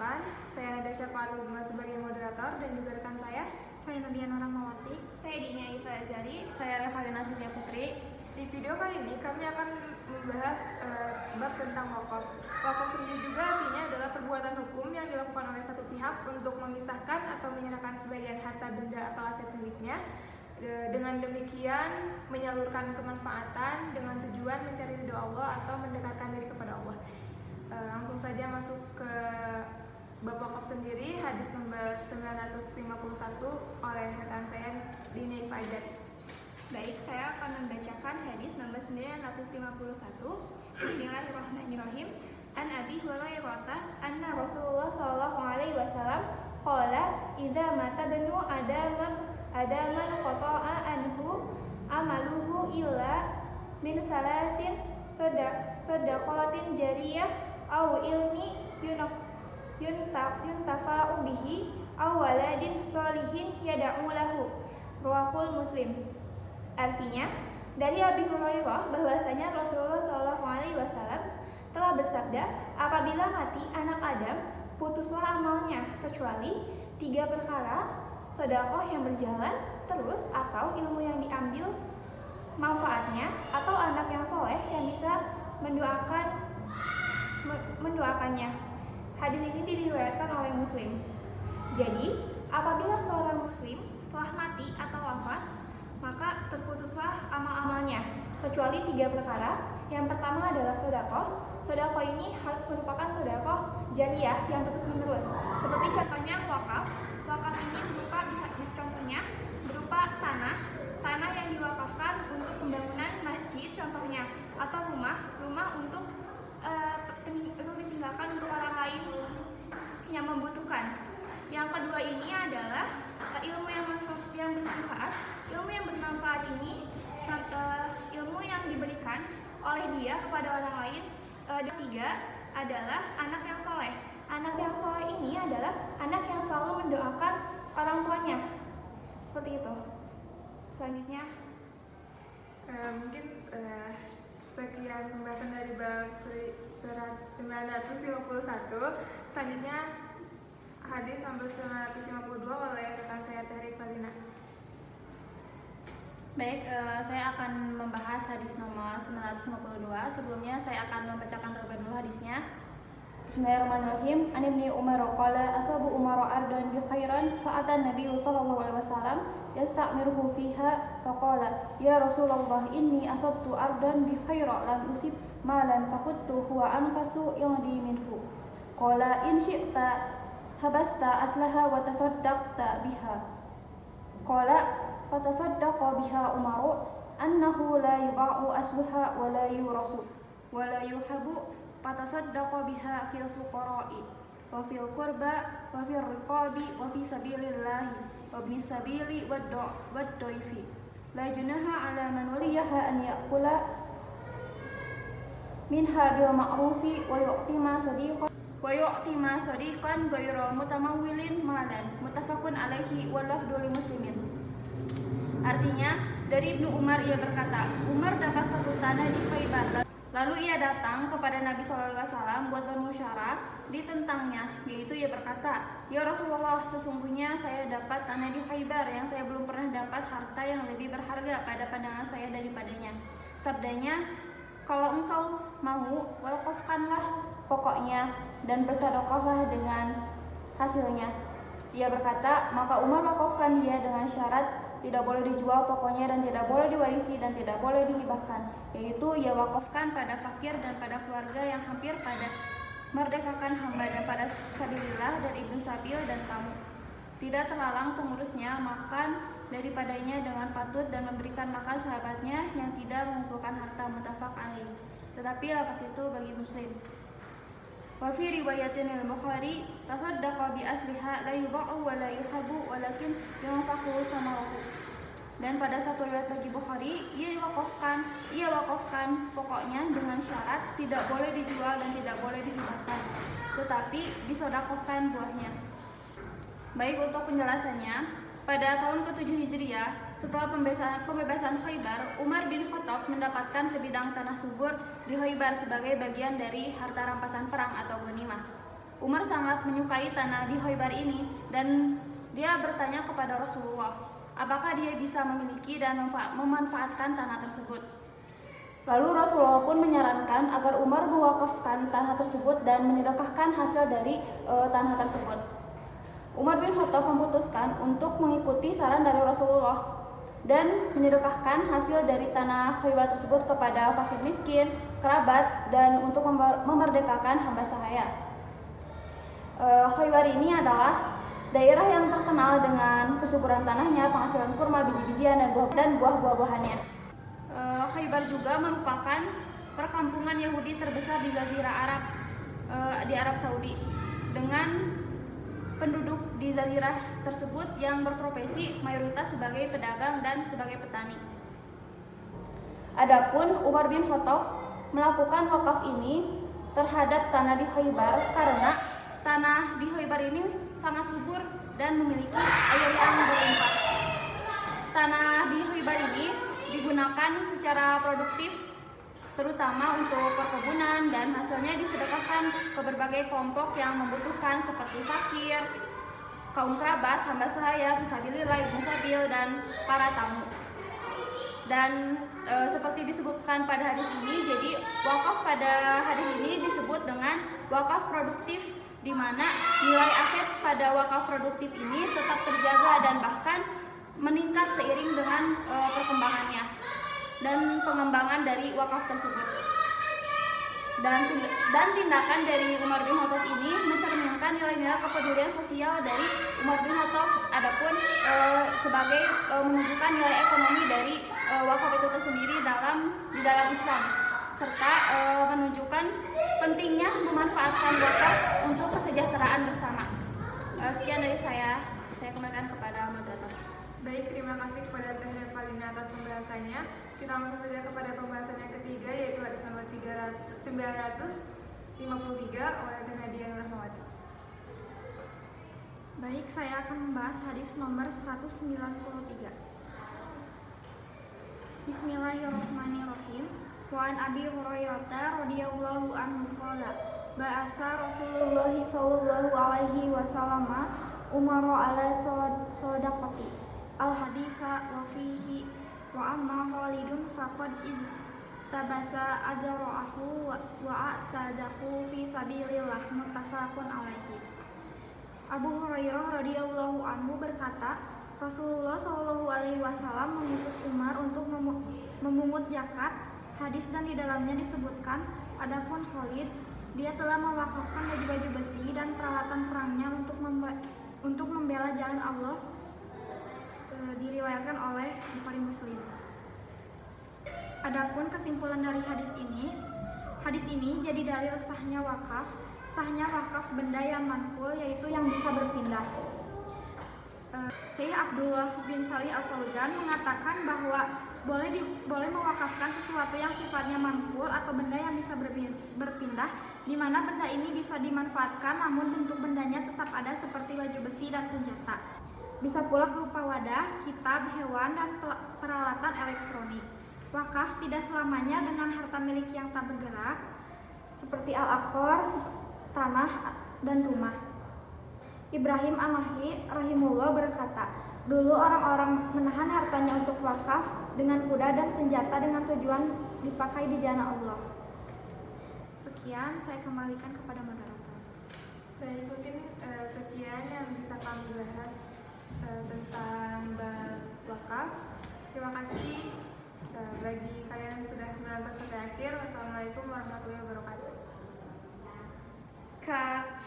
perkenalkan, saya Natasha Farugma sebagai moderator dan juga rekan saya Nadia Rahmawati. Saya Dini Aifa Azari. Saya Revalina Setia Putri. Di video kali ini kami akan membahas bab tentang wakaf. Wakaf sendiri juga artinya adalah perbuatan hukum yang dilakukan oleh satu pihak untuk memisahkan atau menyerahkan sebagian harta benda atau aset miliknya. Dengan demikian menyalurkan kemanfaatan dengan tujuan mencari ridho Allah atau mendekatkan diri kepada Allah. Langsung saja masuk ke bab wakaf sendiri, hadis nomor 951 oleh rekan saya Dini Fajar. Baik, saya akan membacakan hadis nomor 951. Bismillahirrahmanirrahim. An Abi Hurairah anna Rasulullah sallallahu alaihi wasallam qala idza mata banu adaman qata'a anhu amaluhu illa min salasin sadaqatin jariyah aw ilmi yuntafa'u bihi aw waladin sholihin yad'u lahu. Rawahul Muslim. Artinya, dari Abi Hurairah bahwasanya Rasulullah SAW telah bersabda, apabila mati anak Adam, putuslah amalnya kecuali 3 perkara: sedekah yang berjalan terus atau ilmu yang diambil manfaatnya, atau anak yang soleh yang bisa mendoakannya. Hadis ini diriwayatkan oleh Muslim. Jadi, apabila seorang Muslim telah mati atau wafat, maka terputuslah amal-amalnya kecuali 3 perkara. Yang pertama adalah sedekah. Sedekah ini harus merupakan sedekah jariyah yang terus-menerus. Seperti contohnya wakaf. Wakaf ini berupa contohnya berupa tanah yang diwakafkan untuk pembangunan masjid contohnya, atau rumah untuk ditinggalkan untuk orang lain yang membutuhkan. Yang kedua ini adalah ilmu yang bermanfaat. Ilmu yang bermanfaat ini ilmu yang diberikan oleh dia kepada orang lain. Dan ketiga adalah anak yang soleh. Anak yang soleh ini adalah anak yang selalu mendoakan orang tuanya. Seperti itu. Selanjutnya mungkin sekian pembahasan dari bab 951. Selanjutnya hadis nomor 952 oleh rekan saya Revalina. Baik, saya akan membahas hadis nomor 952. Sebelumnya saya akan membacakan terlebih dulu hadisnya. Bismillahirrahmanirrahim. An Ibnu Umar qala asabu Umar ardan bi khairan fa atan Nabi sallallahu alaihi wasallam yasta'miruhu fiha faqala ya Rasulullah inni asabtu ardan bi khairan lam usib malan faqultu huwa anfasu indi minhu. Qala in syi'ta habasta aslaha wa tasaddaqta biha. Qala fatasaddaqa biha Umaru annahu la yuba'u asluha wa la yurasu wa la yuhabu fatasaddaqa biha fil fuqara'i wa fil qurba wa fil riqabi wa fi sabilillahi wa ibnis sabili wad dhaifi la junaha ala man waliyaha an ya'kula minha bil ma'rufi wa yu'tima sadiqan ghayra mutamawwilin malan. Muttafaqun alaihi wal lafdhu li muslimin. Artinya, dari Ibnu Umar ia berkata, Umar dapat satu tanah di Khaybar. Lalu ia datang kepada Nabi SAW buat bermusyawarah di tentangnya, yaitu ia berkata, ya Rasulullah, sesungguhnya saya dapat tanah di Khaybar yang saya belum pernah dapat harta yang lebih berharga pada pandangan saya daripadanya. Sabdanya, kalau engkau mau, wakafkanlah pokoknya dan bersedekahlah dengan hasilnya. Ia berkata, maka Umar wakafkan dia dengan syarat tidak boleh dijual pokoknya dan tidak boleh diwarisi dan tidak boleh dihibahkan, yaitu ia wakafkan pada fakir dan pada keluarga yang hampir pada merdekakan hamba dan pada sabilillah dan ibnu sabil dan tamu. Tidak terlalang pengurusnya makan daripadanya dengan patut dan memberikan makan sahabatnya yang tidak mengumpulkan harta. Muttafaq alaih. Tetapi lapas itu bagi Muslim. Wa fi riwayatin al-Bukhari tasaddaqa bi asliha la yuba'u wa la yuhabu walakin yunfaqu samaruhu. Dan pada satu riwayat bagi Bukhari, ia wakafkan pokoknya dengan syarat tidak boleh dijual dan tidak boleh dihibahkan, tetapi disedekahkan buahnya. Baik, untuk penjelasannya, pada tahun ke-7 Hijriah, setelah pembebasan Khaybar, Umar bin Khattab mendapatkan sebidang tanah subur di Khaybar sebagai bagian dari harta rampasan perang atau ghanimah. Umar sangat menyukai tanah di Khaybar ini dan dia bertanya kepada Rasulullah, apakah dia bisa memiliki dan memanfaatkan tanah tersebut. Lalu Rasulullah pun menyarankan agar Umar mewakafkan tanah tersebut dan menyedekahkan hasil dari tanah tersebut. Umar bin Khattab memutuskan untuk mengikuti saran dari Rasulullah dan menyedekahkan hasil dari tanah Khaybar tersebut kepada fakir miskin, kerabat, dan untuk memerdekakan hamba sahaya. Khaybar ini adalah daerah yang terkenal dengan kesuburan tanahnya, penghasilan kurma, biji-bijian, dan buah-buahannya. Khaybar juga merupakan perkampungan Yahudi terbesar di Jazirah Arab, di Arab Saudi, dengan penduduk di jazirah tersebut yang berprofesi mayoritas sebagai pedagang dan sebagai petani. Adapun Umar bin Khattab melakukan wakaf ini terhadap tanah di Khaybar karena tanah di Khaybar ini sangat subur dan memiliki air yang berlimpah. Tanah di Khaybar ini digunakan secara produktif terutama untuk perkebunan dan hasilnya disedekahkan ke berbagai kelompok yang membutuhkan seperti fakir, kaum kerabat, hamba sahaya, fisabilillah, ibnu sabil, dan para tamu. Dan seperti disebutkan pada hadis ini, jadi wakaf pada hadis ini disebut dengan wakaf produktif, di mana nilai aset pada wakaf produktif ini tetap terjaga dan bahkan meningkat seiring dengan perkembangannya dan pengembangan dari wakaf tersebut. Dan tindakan dari Umar bin Khattab ini mencerminkan nilai-nilai kepedulian sosial dari Umar bin Khattab, adapun sebagai menunjukkan nilai ekonomi dari wakaf itu tersendiri di dalam Islam, serta menunjukkan pentingnya memanfaatkan wakaf untuk kesejahteraan bersama. Sekian dari saya kembalikan kepada moderator. Baik, terima kasih kepada Teh Revalina atas pembahasannya. Kita langsung saja kepada pembahasan yang ketiga, yaitu hadis nomor 953 oleh Teh Nadia Nur Rahmawati. Baik, saya akan membahas hadis nomor 193. Bismillahirrahmanirrahim. Wa an Abi Hurairah radhiyallahu anhu qala ba'asa Rasulullah sallallahu alaihi wasallam Umar ala sadaqati al-haditha wa fihi wa amma Khalidun faqad tabasa ajra'ahu wa a'tadahu fi sabilillah, muttafaqun alaihi. Abu Hurairah radhiyallahu anhu berkata, Rasulullah Shallallahu alaihi wasallam mengutus Umar untuk memungut zakat. Hadis dan di dalamnya disebutkan, adapun Khalid, dia telah mewakafkan baju-baju besi dan peralatan perangnya untuk membela jalan Allah. Diriwayatkan oleh Bukhari Muslim. Adapun kesimpulan dari hadis ini jadi dalil sahnya wakaf benda yang manqul, yaitu yang bisa berpindah. Syekh Abdullah bin Salih Al-Fauzan mengatakan bahwa boleh mewakafkan sesuatu yang sifatnya manqul atau benda yang bisa berpindah, di mana benda ini bisa dimanfaatkan namun bentuk bendanya tetap ada seperti baju besi dan senjata. Bisa pula berupa wadah, kitab, hewan, dan peralatan elektronik. Wakaf tidak selamanya dengan harta milik yang tak bergerak, seperti al-aqor, tanah, dan rumah. Ibrahim An-Nakhai rahimullah berkata, dulu orang-orang menahan hartanya untuk wakaf dengan kuda dan senjata dengan tujuan dipakai di jalan Allah. Sekian, saya kembalikan kepada moderator. Baik, mungkin sekian yang bisa kami bahas tentang wakaf. Terima kasih bagi kalian yang sudah menonton sampai akhir. Wassalamualaikum warahmatullahi wabarakatuh. Cut.